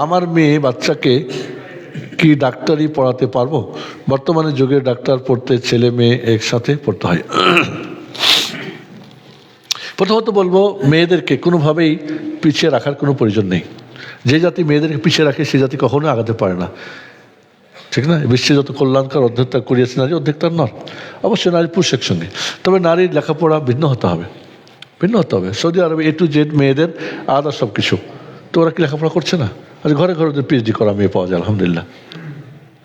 আমার মেয়ে বাচ্চাকে কি ডাক্তারি পড়াতে পারবো? বর্তমানে যুগে ডাক্তার পড়তে ছেলে মেয়ে একসাথে পড়তে হয়। প্রথমত বলবো, মেয়েদেরকে কোনোভাবেই পিছিয়ে রাখার কোনো প্রয়োজন নেই। যে জাতি মেয়েদেরকে পিছিয়ে রাখে সে জাতি কখনো আগাতে পারে না, ঠিক না? বিশ্বে যত কল্যাণকার অধ্যক্তা করিয়েছে নারী, অধ্যক্তার নর। অবশ্যই নারী পুরুষ একসঙ্গে, তবে নারীর লেখাপড়া ভিন্ন হতে হবে, ভিন্ন হতে হবে। সৌদি আরবে A to Z মেয়েদের আলাদা সব কিছু, তো ওরা কি লেখাপড়া করছে না? আজ ঘরে ঘরে ওদের PhD করা মেয়ে পাওয়া যায়, আলহামদুলিল্লাহ।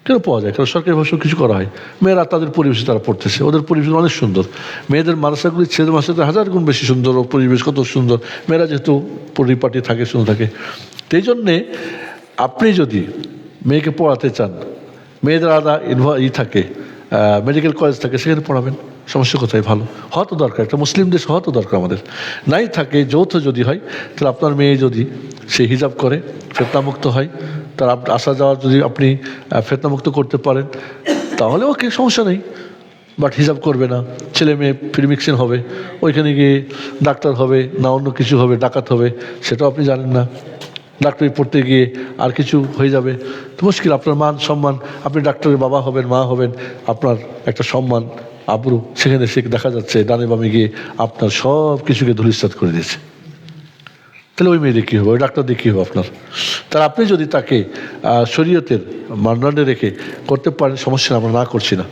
কেন পাওয়া যায়? কারণ সরকারি ভাষা কিছু করা হয়। মেয়েরা তাদের পরিবেশে তারা পড়তেছে, ওদের পরিবেশ অনেক সুন্দর। মেয়েদের মাদ্রাসাগুলি ছেলেদের মাদ্রাসাতে 1000 গুণ বেশি সুন্দর, ও পরিবেশ কত সুন্দর। মেয়েরা যেহেতু পরিপাটি থাকে, সুন্দর থাকে, সেই জন্যে আপনি যদি মেয়েকে পড়াতে চান, মেয়েদের আলাদা থাকে, মেডিকেল কলেজ থাকে, সেখানে পড়াবেন, সমস্যা কোথায়? ভালো হওয়া তো দরকার, একটা মুসলিম দেশ হওয়া তো দরকার আমাদের। নাই থাকে, যৌথ যদি হয়, তাহলে আপনার মেয়ে যদি সে হিজাব করে, ফেতনামুক্ত হয়, তার আসা যাওয়ার যদি আপনি ফেতনামুক্ত করতে পারেন, তাহলে ওকে সমস্যা নেই। বাট হিজাব করবে না, ছেলে মেয়ে ফ্রি মিক্সিং হবে, ওইখানে গিয়ে ডাক্তার হবে না অন্য কিছু হবে, ডাকাত হবে, সেটাও আপনি জানেন না। ডাক্তারি পড়তে গিয়ে আর কিছু হয়ে যাবে তো মুশকিল। আপনার মান সম্মান, আপনি ডাক্তারের বাবা হবেন, মা হবেন, আপনার একটা সম্মান আবরু, সেখানে সে দেখা যাচ্ছে ডানে বামে গিয়ে আপনার সব কিছুকে ধূলিসাৎ করে দিয়েছে। তাহলে ওই মেয়েদের কী হবে? ওই ডাক্তার দিয়ে কী হবে আপনার? তার আপনি যদি তাকে শরীয়তের মানদণ্ডে রেখে করতে পারেন, সমস্যা আমরা না করছি না।